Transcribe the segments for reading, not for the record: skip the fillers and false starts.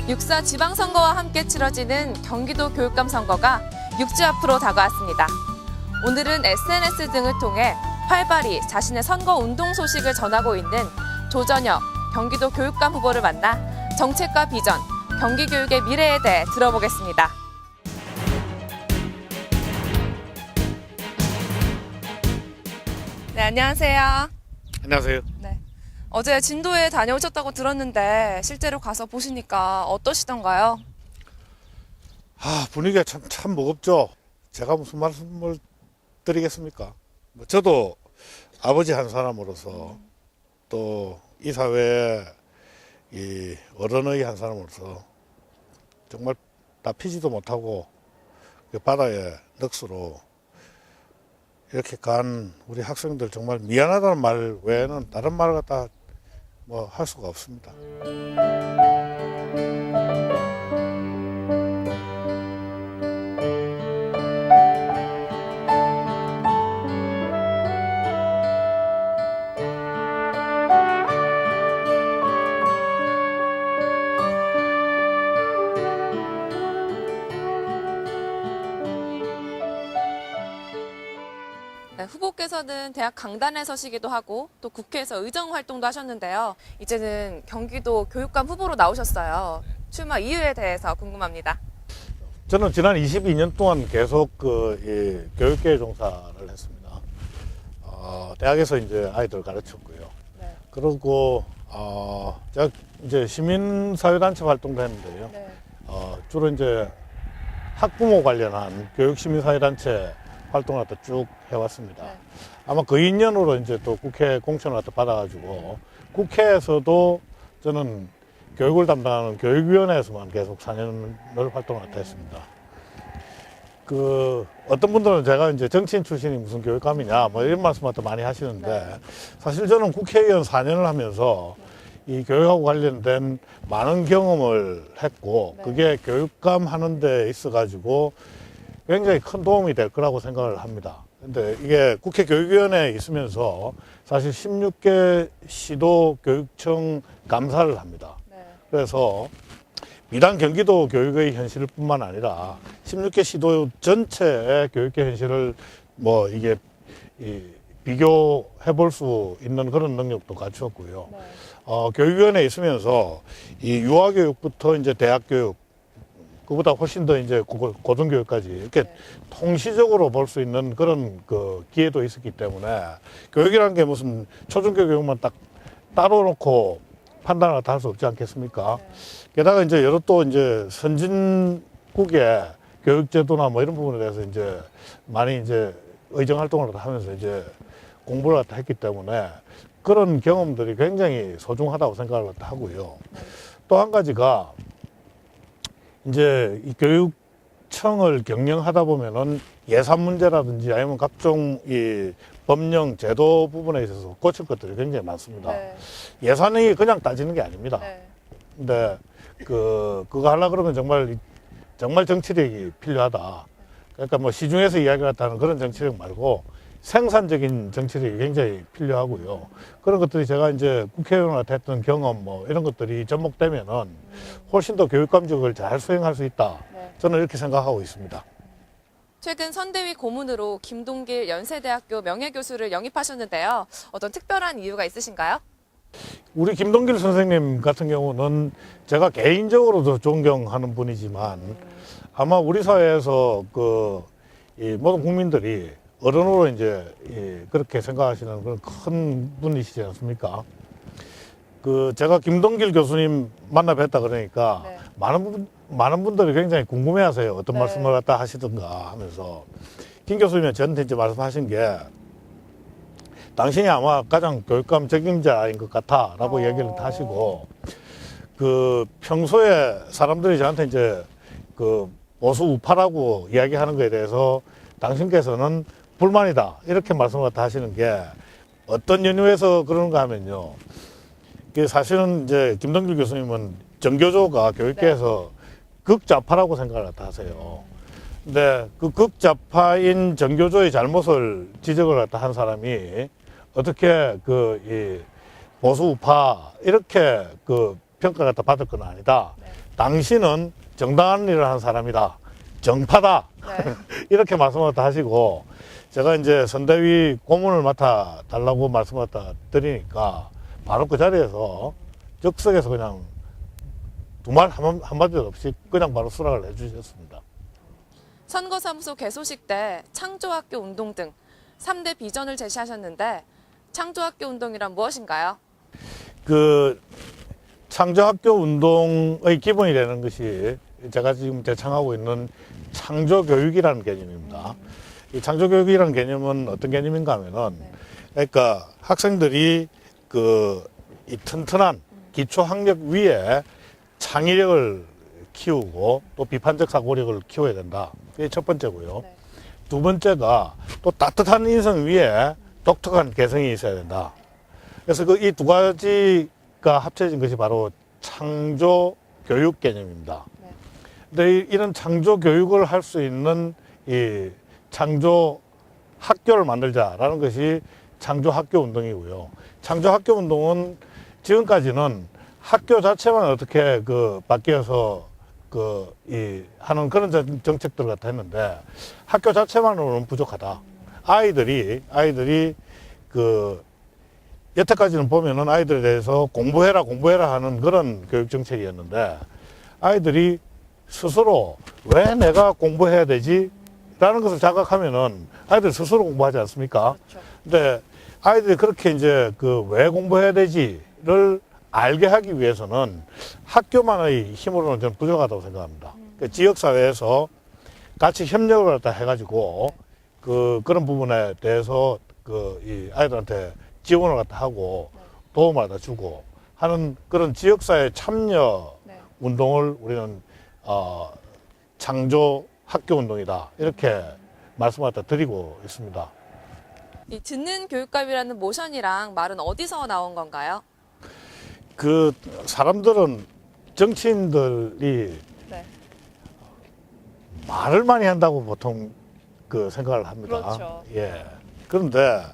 6.4 지방선거와 함께 치러지는 경기도 교육감 선거가 6주 앞으로 다가왔습니다. 오늘은 SNS 등을 통해 활발히 자신의 선거 운동 소식을 전하고 있는 조전혁 경기도 교육감 후보를 만나 정책과 비전, 경기교육의 미래에 대해 들어보겠습니다. 네, 안녕하세요. 안녕하세요. 네. 어제 진도에 다녀오셨다고 들었는데 실제로 가서 보시니까 어떠시던가요? 분위기가 참 무겁죠. 제가 무슨 말씀을 드리겠습니까? 저도 아버지 한 사람으로서 또 이 사회의 이 어른의 한 사람으로서 정말 납히지도 못하고 바다의 넋으로 이렇게 간 우리 학생들 정말 미안하다는 말 외에는 다른 말을 갖다 뭐 할 수가 없습니다. 네, 후보께서는 대학 강단에 서시기도 하고 또 국회에서 의정 활동도 하셨는데요. 이제는 경기도 교육감 후보로 나오셨어요. 출마 이유에 대해서 궁금합니다. 저는 지난 22년 동안 계속 교육계 종사를 했습니다. 대학에서 이제 아이들 가르쳤고요. 네. 그리고 제가 이제 시민사회단체 활동도 했는데요. 네. 주로 이제 학부모 관련한 교육시민사회단체 활동을 갖다 쭉 해왔습니다. 네. 아마 그 인연으로 이제 또 국회 공천을 갖다 받아가지고 국회에서도 저는 교육을 담당하는 교육위원회에서만 계속 4년을 활동을 갖다 했습니다. 어떤 분들은 제가 이제 정치인 출신이 무슨 교육감이냐 뭐 이런 말씀을 또 많이 하시는데 사실 저는 국회의원 4년을 하면서 이 교육하고 관련된 많은 경험을 했고 그게 교육감 하는 데 있어가지고 굉장히 큰 도움이 될 거라고 생각을 합니다. 근데 이게 국회 교육위원회에 있으면서 사실 16개 시도 교육청 감사를 합니다. 그래서 비단 경기도 교육의 현실뿐만 아니라 16개 시도 전체의 교육계 현실을 뭐 이게 비교해 볼 수 있는 그런 능력도 갖추었고요. 교육위원회에 있으면서 이 유아교육부터 이제 대학교육 그보다 훨씬 더 이제 고등교육까지 이렇게 통시적으로 볼 수 있는 그런 기회도 있었기 때문에 교육이라는 게 무슨 초중교 교육만 딱 따로 놓고 판단을 할 수 없지 않겠습니까? 게다가 이제 여러 또 이제 선진국의 교육제도나 뭐 이런 부분에 대해서 이제 많이 이제 의정 활동을 하면서 이제 공부를 했기 때문에 그런 경험들이 굉장히 소중하다고 생각을 하고요. 또 한 가지가 이제 이 교육청을 경영하다 보면은 예산 문제라든지 아니면 각종 이 법령 제도 부분에 있어서 고칠 것들이 굉장히 많습니다. 예산이 그냥 따지는 게 아닙니다. 근데 그거 하려고 그러면 정말 정치력이 필요하다. 그러니까 뭐 시중에서 이야기를 하는 그런 정치력 말고 생산적인 정치력이 굉장히 필요하고요. 그런 것들이 제가 이제 국회의원한테 했던 경험 뭐 이런 것들이 접목되면은 훨씬 더 교육감직을 잘 수행할 수 있다. 저는 이렇게 생각하고 있습니다. 최근 선대위 고문으로 김동길 연세대학교 명예교수를 영입하셨는데요. 어떤 특별한 이유가 있으신가요? 우리 김동길 선생님 같은 경우는 제가 개인적으로도 존경하는 분이지만 아마 우리 사회에서 이 모든 국민들이 어른으로 이제 그렇게 생각하시는 그런 큰 분이시지 않습니까? 제가 김동길 교수님 만나 뵀다 그러니까 많은 분들이 굉장히 궁금해하세요. 어떤 말씀을 갖다 하시던가 하면서 김 교수님이 저한테 이제 말씀하신 게 당신이 아마 가장 교육감 책임자인 것 같아라고 얘기를 하시고 평소에 사람들이 저한테 이제 보수 우파라고 이야기하는 거에 대해서 당신께서는 불만이다 이렇게 말씀을 갖다 하시는 게 어떤 연유에서 그러는가 하면요. 사실은 이제 김동길 교수님은 정교조가 교육계에서 극좌파라고 생각을 갖다 하세요. 근데 그 극좌파인 정교조의 잘못을 지적을 갖다 한 사람이 어떻게 이 보수 우파 이렇게 평가를 갖다 받을 건 아니다. 당신은 정당한 일을 하는 사람이다. 정파다. 네. 이렇게 말씀을 다 하시고, 제가 이제 선대위 고문을 맡아 달라고 말씀을 갖다 드리니까, 바로 그 자리에서 즉석에서 그냥 두 말 한마디도 없이 그냥 바로 수락을 해주셨습니다. 선거사무소 개소식 때 창조학교 운동 등 3대 비전을 제시하셨는데 창조학교 운동이란 무엇인가요? 그 창조학교 운동의 기본이 되는 것이 제가 지금 제창하고 있는 창조교육이라는 개념입니다. 이 창조교육이라는 개념은 어떤 개념인가 하면은, 그러니까 학생들이 이 튼튼한 기초학력 위에 창의력을 키우고 또 비판적 사고력을 키워야 된다. 그게 첫 번째고요. 네. 두 번째가 또 따뜻한 인성 위에 독특한 개성이 있어야 된다. 그래서 이 두 가지가 합쳐진 것이 바로 창조 교육 개념입니다. 네. 근데 이런 창조 교육을 할 수 있는 이 창조 학교를 만들자라는 것이 창조 학교 운동이고요. 창조 학교 운동은 지금까지는 학교 자체만 어떻게 바뀌어서 하는 그런 정책들을 갖다 했는데, 학교 자체만으로는 부족하다. 아이들이 여태까지는 보면은 아이들에 대해서 공부해라 하는 그런 교육 정책이었는데, 아이들이 스스로 왜 내가 공부해야 되지? 라는 것을 자각하면은 아이들 스스로 공부하지 않습니까? 그렇죠. 근데 아이들이 그렇게 이제 왜 공부해야 되지를 알게 하기 위해서는 학교만의 힘으로는 저는 부족하다고 생각합니다. 지역사회에서 같이 협력을 갖다 해가지고 그런 부분에 대해서 이 아이들한테 지원을 갖다 하고 도움을 갖다 주고 하는 그런 지역사회 참여 네. 운동을 우리는 창조 학교 운동이다. 이렇게 말씀을 갖다 드리고 있습니다. 이 듣는 교육감이라는 모션이랑 말은 어디서 나온 건가요? 사람들은 정치인들이 네. 말을 많이 한다고 보통 생각을 합니다. 그렇죠. 예. 그런데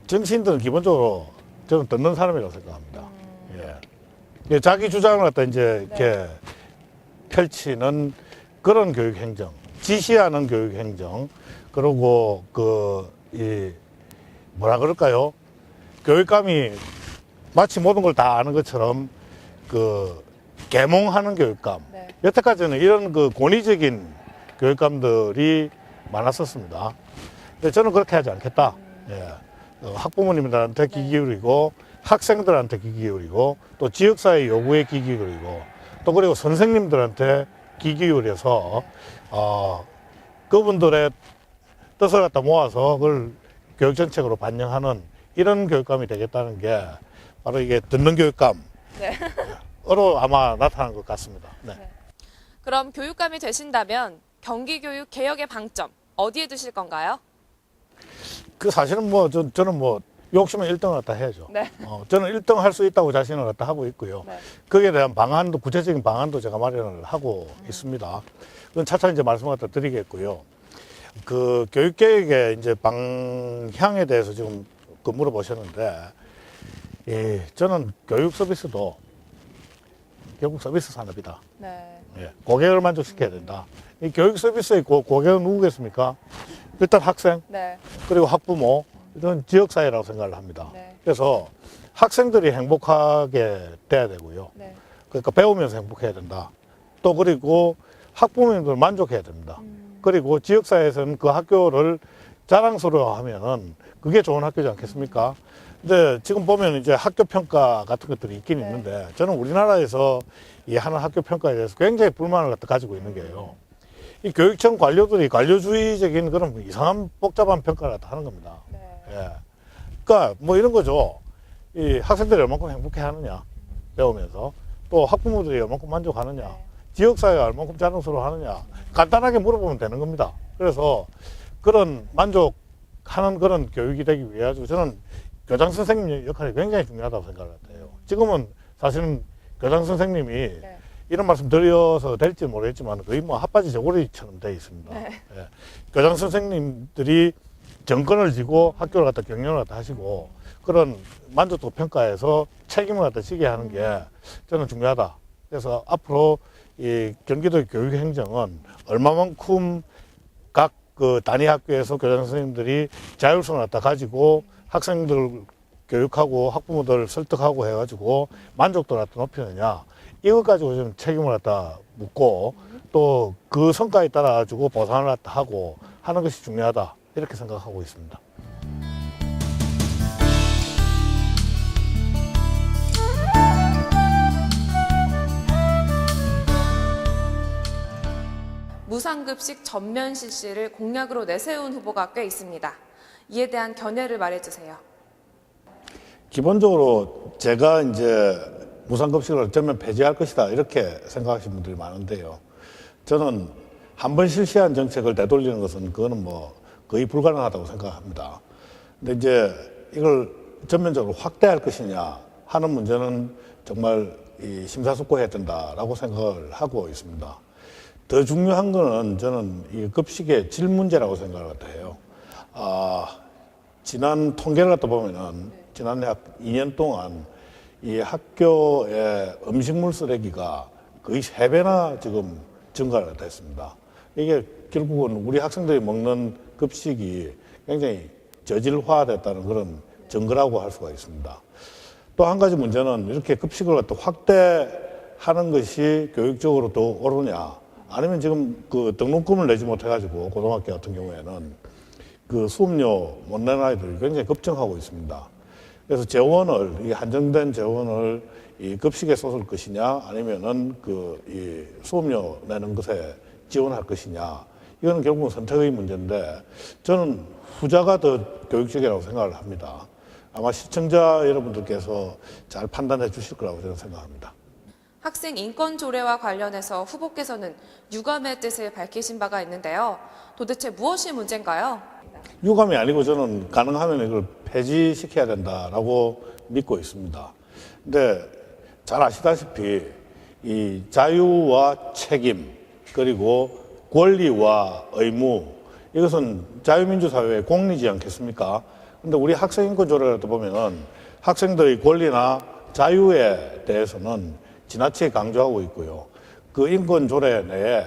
정치인들은 기본적으로 저는 듣는 사람이라고 생각합니다. 예. 자기 주장을 갖다 이제 이렇게 펼치는 그런 교육 행정, 지시하는 교육 행정, 그리고 뭐라 그럴까요? 교육감이 마치 모든 걸 다 아는 것처럼 계몽하는 교육감. 네. 여태까지는 이런 권위적인 교육감들이 많았었습니다. 근데 저는 그렇게 하지 않겠다. 예. 학부모님들한테 귀 기울이고 학생들한테 귀 기울이고 또 지역사회 요구에 귀 기울이고 또 그리고 선생님들한테 귀 기울여서 그분들의 뜻을 갖다 모아서 그걸 교육 정책으로 반영하는 이런 교육감이 되겠다는 게 바로 이게 듣는 교육감으로 네. 아마 나타난 것 같습니다. 네. 네. 그럼 교육감이 되신다면 경기교육 개혁의 방점 어디에 두실 건가요? 사실은 저는 욕심은 1등을 갖다 해야죠. 네. 저는 1등 할 수 있다고 자신을 갖다 하고 있고요. 네. 거기에 대한 구체적인 방안도 제가 마련을 하고 있습니다. 그건 차차 이제 말씀을 갖다 드리겠고요. 교육개혁의 이제 방향에 대해서 지금 물어보셨는데, 저는 교육 서비스도 결국 서비스 산업이다. 네. 예, 고객을 만족시켜야 된다. 이 교육 서비스의 고객은 누구겠습니까? 일단 학생, 네. 그리고 학부모, 이런 지역사회라고 생각을 합니다. 네. 그래서 학생들이 행복하게 돼야 되고요. 네. 그러니까 배우면서 행복해야 된다. 또 그리고 학부모님들 만족해야 됩니다. 그리고 지역사회에서는 그 학교를 자랑스러워하면은 그게 좋은 학교지 않겠습니까? 근데 지금 보면 이제 학교 평가 같은 것들이 있긴 네. 있는데 저는 우리나라에서 이 하는 학교 평가에 대해서 굉장히 불만을 가지고 있는 게요. 이 교육청 관료들이 관료주의적인 그런 이상한 복잡한 평가를 하는 겁니다. 네. 예. 그러니까 이런 거죠. 이 학생들이 얼마큼 행복해 하느냐, 배우면서. 또 학부모들이 얼마큼 만족하느냐, 네. 지역사회가 얼마큼 자랑스러워 하느냐. 간단하게 물어보면 되는 겁니다. 그래서 그런 만족하는 그런 교육이 되기 위해 저는 교장 선생님 역할이 굉장히 중요하다고 생각을 해요. 지금은 사실은 교장 선생님이 네. 이런 말씀 드려서 될지 모르겠지만 거의 핫바지 저고리처럼 돼 있습니다. 네. 예. 교장 선생님들이 정권을 쥐고 학교를 갖다 경영을 갖다 하시고 그런 만족도 평가에서 책임을 갖다 지게 하는 게 저는 중요하다. 그래서 앞으로 이 경기도 교육행정은 얼마만큼 각 그 단위 학교에서 교장 선생님들이 자율성을 갖다 가지고 학생들 교육하고 학부모들 설득하고 해가지고 만족도를 갖다 높이느냐, 이것 가지고 좀 책임을 갖다 묻고 또 그 성과에 따라 가지고 보상을 갖다 하고 하는 것이 중요하다, 이렇게 생각하고 있습니다. 무상급식 전면 실시를 공약으로 내세운 후보가 꽤 있습니다. 이에 대한 견해를 말해주세요. 기본적으로 제가 이제 무상급식을 어쩌면 폐지할 것이다, 이렇게 생각하시는 분들이 많은데요. 저는 한 번 실시한 정책을 되돌리는 것은 그거는 뭐 거의 불가능하다고 생각합니다. 근데 이제 이걸 전면적으로 확대할 것이냐 하는 문제는 정말 심사숙고해야 된다라고 생각을 하고 있습니다. 더 중요한 거는 저는 이 급식의 질 문제라고 생각을 해요. 지난 통계를 갖다 보면은 지난해 2년 동안 이 학교의 음식물 쓰레기가 거의 3배나 지금 증가를 했습니다. 이게 결국은 우리 학생들이 먹는 급식이 굉장히 저질화됐다는 그런 증거라고 할 수가 있습니다. 또 한 가지 문제는 이렇게 급식을 갖다 확대하는 것이 교육적으로 더 옳으냐, 아니면 지금 그 등록금을 내지 못해가지고 고등학교 같은 경우에는 그 수업료 못 내는 아이들이 굉장히 급증하고 있습니다. 그래서 재원을, 이 한정된 재원을 이 급식에 쏟을 것이냐, 아니면은 이 수업료 내는 것에 지원할 것이냐, 이거는 결국은 선택의 문제인데 저는 후자가 더 교육적이라고 생각을 합니다. 아마 시청자 여러분들께서 잘 판단해 주실 거라고 저는 생각합니다. 학생 인권 조례와 관련해서 후보께서는 유감의 뜻을 밝히신 바가 있는데요. 도대체 무엇이 문제인가요? 유감이 아니고 저는 가능하면 이걸 폐지시켜야 된다라고 믿고 있습니다. 근데 잘 아시다시피 이 자유와 책임, 그리고 권리와 의무, 이것은 자유민주 사회의 공리지 않겠습니까? 근데 우리 학생인권 조례를 보면은 학생들의 권리나 자유에 대해서는 지나치게 강조하고 있고요. 그 인권 조례 내에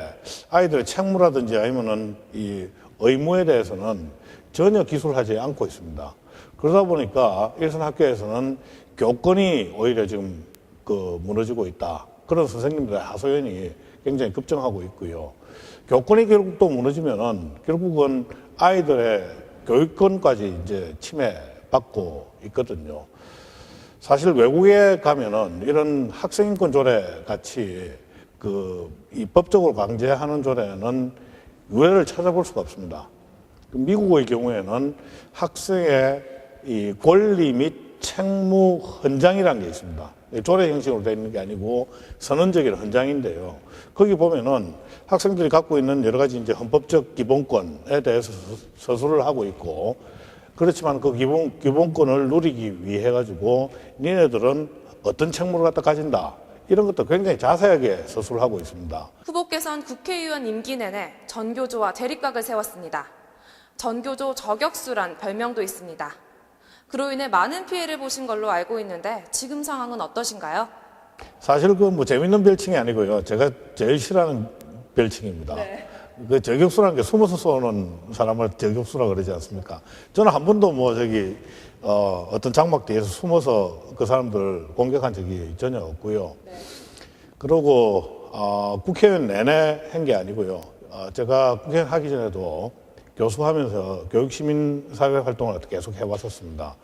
아이들의 책무라든지 아니면은 이 의무에 대해서는 전혀 기술하지 않고 있습니다. 그러다 보니까 일선 학교에서는 교권이 오히려 지금 무너지고 있다, 그런 선생님들의 하소연이 굉장히 급증하고 있고요. 교권이 결국 또 무너지면은 결국은 아이들의 교육권까지 이제 침해받고 있거든요. 사실 외국에 가면은 이런 학생인권 조례 같이 이 법적으로 강제하는 조례는 유례를 찾아볼 수가 없습니다. 미국의 경우에는 학생의 이 권리 및 책무 헌장이라는 게 있습니다. 조례 형식으로 되어 있는 게 아니고 선언적인 헌장인데요. 거기 보면은 학생들이 갖고 있는 여러 가지 이제 헌법적 기본권에 대해서 서술을 하고 있고, 그렇지만 그 기본권을 누리기 위해 가지고 니네들은 어떤 책무를 갖다 가진다, 이런 것도 굉장히 자세하게 서술을 하고 있습니다. 후보께서는 국회의원 임기 내내 전교조와 대립각을 세웠습니다. 전교조 저격수란 별명도 있습니다. 그로 인해 많은 피해를 보신 걸로 알고 있는데 지금 상황은 어떠신가요? 사실 재밌는 별칭이 아니고요. 제가 제일 싫어하는 별칭입니다. 네. 그 저격수라는 게 숨어서 쏘는 사람을 저격수라 그러지 않습니까? 저는 한 번도 어떤 장막 뒤에서 숨어서 그 사람들 공격한 적이 전혀 없고요. 네. 그리고 국회의원 내내 한 게 아니고요. 제가 국회의원 하기 전에도 교수하면서 교육시민사회 활동을 계속 해왔었습니다.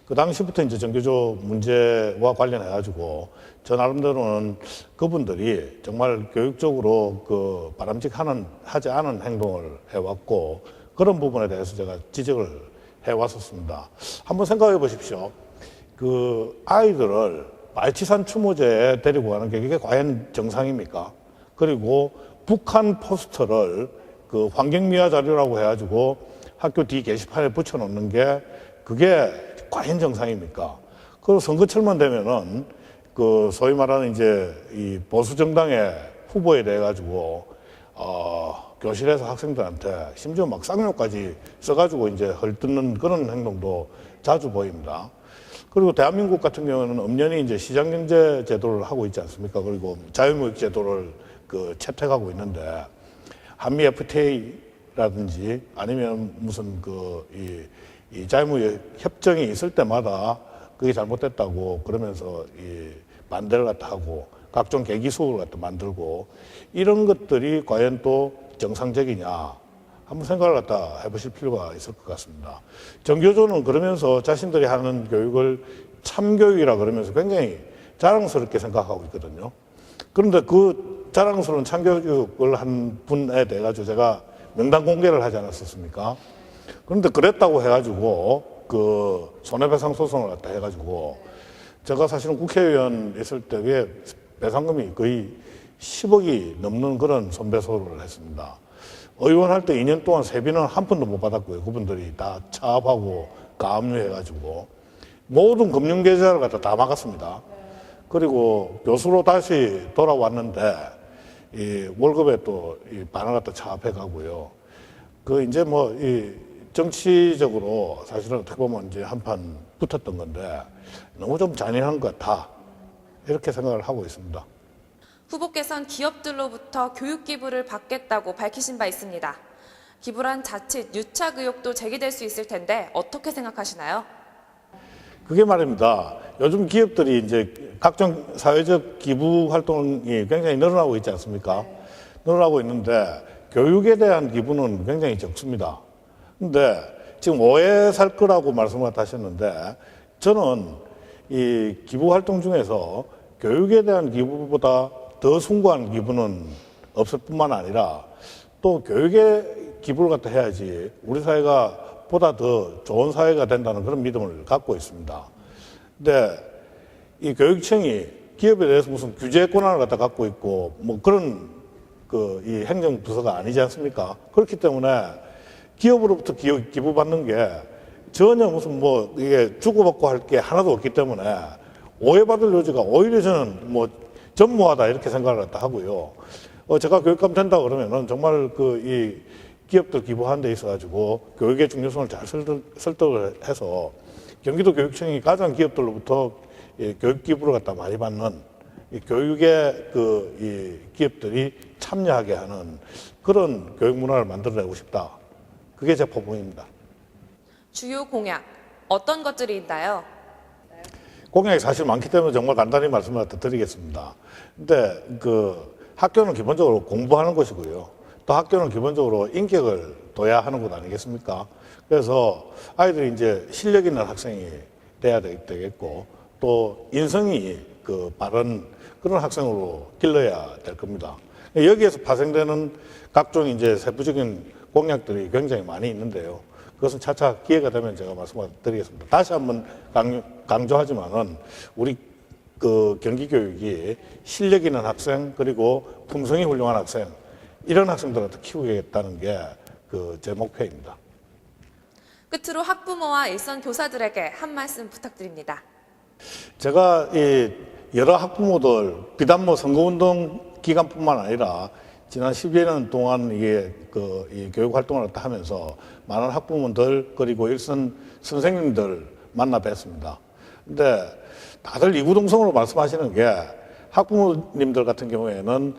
그 당시부터 이제 전교조 문제와 관련해가지고 저 나름대로는 그분들이 정말 교육적으로 바람직하지 않은 행동을 해왔고, 그런 부분에 대해서 제가 지적을 해왔었습니다. 한번 생각해 보십시오. 아이들을 말치산 추모제에 데리고 가는 게 이게 과연 정상입니까? 그리고 북한 포스터를 환경미화 자료라고 해가지고 학교 뒤 게시판에 붙여놓는 게 그게 과연 정상입니까? 그리고 선거철만 되면은 소위 말하는 이제 이 보수 정당의 후보에 대해 가지고 교실에서 학생들한테 심지어 막 쌍욕까지 써가지고 이제 헐뜯는 그런 행동도 자주 보입니다. 그리고 대한민국 같은 경우는 엄연히 이제 시장경제 제도를 하고 있지 않습니까? 그리고 자유무역 제도를 채택하고 있는데 한미 FTA라든지 아니면 무슨 이 자유무역 협정이 있을 때마다 그게 잘못됐다고 그러면서 이 반대를 갖다 하고 각종 계기수를 갖다 만들고 이런 것들이 과연 또 정상적이냐 한번 생각을 갖다 해보실 필요가 있을 것 같습니다. 정교조는 그러면서 자신들이 하는 교육을 참교육이라 그러면서 굉장히 자랑스럽게 생각하고 있거든요. 그런데 그 자랑스러운 참교육을 한 분에 대해 가지고 제가 명단 공개를 하지 않았었습니까? 그런데 그랬다고 해가지고 손해배상 소송을 갖다 해가지고 제가 사실은 국회의원 있을 때에 배상금이 거의 10억이 넘는 그런 손배소를 했습니다. 의원할 때 2년 동안 세비는 한 푼도 못 받았고요. 그분들이 다 차압하고 가압류해가지고 모든 금융계좌를 갖다 다 막았습니다. 그리고 교수로 다시 돌아왔는데 이 월급에 또 이 반을 갖다 차압해가고요. 이제 이 정치적으로 사실은 어떻게 보면 이제 한판 붙었던 건데 너무 좀 잔인한 것 같아. 이렇게 생각을 하고 있습니다. 후보께서는 기업들로부터 교육 기부를 받겠다고 밝히신 바 있습니다. 기부란 자칫 유착 의혹도 제기될 수 있을 텐데 어떻게 생각하시나요? 그게 말입니다. 요즘 기업들이 이제 각종 사회적 기부 활동이 굉장히 늘어나고 있지 않습니까? 늘어나고 있는데 교육에 대한 기부는 굉장히 적습니다. 근데 지금 오해 살 거라고 말씀을 하셨는데 저는 이 기부 활동 중에서 교육에 대한 기부보다 더 숭고한 기부는 없을 뿐만 아니라 또 교육에 기부를 갖다 해야지 우리 사회가 보다 더 좋은 사회가 된다는 그런 믿음을 갖고 있습니다. 근데 이 교육청이 기업에 대해서 무슨 규제 권한을 갖다 갖고 있고 뭐 그런 이 행정부서가 아니지 않습니까? 그렇기 때문에 기업으로부터 기부받는 게 전혀 무슨 이게 주고받고 할 게 하나도 없기 때문에 오해받을 여지가 오히려 저는 전무하다 이렇게 생각을 갖다 하고요. 제가 교육감 된다 그러면은 정말 이 기업들 기부하는 데 있어가지고 교육의 중요성을 잘 설득을 해서 경기도 교육청이 가장 기업들로부터 교육 기부를 갖다 많이 받는 이 교육의 이 기업들이 참여하게 하는 그런 교육 문화를 만들어내고 싶다. 그게 제 포부입니다. 주요 공약 어떤 것들이 있나요? 공약이 사실 많기 때문에 정말 간단히 말씀을 드리겠습니다. 근데 학교는 기본적으로 공부하는 곳이고요. 또 학교는 기본적으로 인격을 둬야 하는 곳 아니겠습니까? 그래서 아이들이 이제 실력 있는 학생이 돼야 되겠고 또 인성이 바른 그런 학생으로 길러야 될 겁니다. 여기에서 파생되는 각종 이제 세부적인 공약들이 굉장히 많이 있는데요. 그것은 차차 기회가 되면 제가 말씀을 드리겠습니다. 다시 한번 강조하지만은 우리 경기교육이 실력 있는 학생 그리고 품성이 훌륭한 학생 이런 학생들한테 키우겠다는 게 제 목표입니다. 끝으로 학부모와 일선 교사들에게 한 말씀 부탁드립니다. 제가 여러 학부모들 비단 선거운동 기간뿐만 아니라 지난 10여 년 동안 이 교육 활동을 하면서 많은 학부모들 그리고 일선 선생님들 만나 뵀습니다. 근데 다들 이구동성으로 말씀하시는 게 학부모님들 같은 경우에는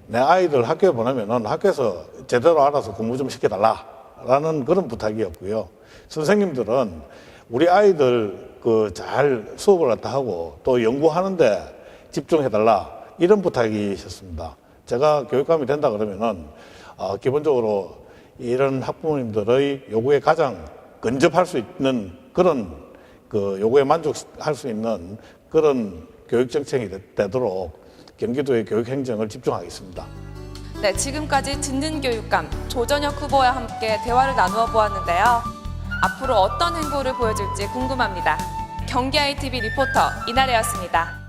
내 아이들 학교에 보내면은 학교에서 제대로 알아서 공부 좀 시켜달라라는 그런 부탁이었고요. 선생님들은 우리 아이들 잘 수업을 갖다 하고 또 연구하는데 집중해달라 이런 부탁이셨습니다. 제가 교육감이 된다 그러면은 기본적으로 이런 학부모님들의 요구에 가장 근접할 수 있는 그런 요구에 만족할 수 있는 그런 교육 정책이 되도록 경기도의 교육 행정을 집중하겠습니다. 네, 지금까지 듣는 교육감 조전혁 후보와 함께 대화를 나누어 보았는데요. 앞으로 어떤 행보를 보여줄지 궁금합니다. 경기 ITV 리포터 이나래였습니다.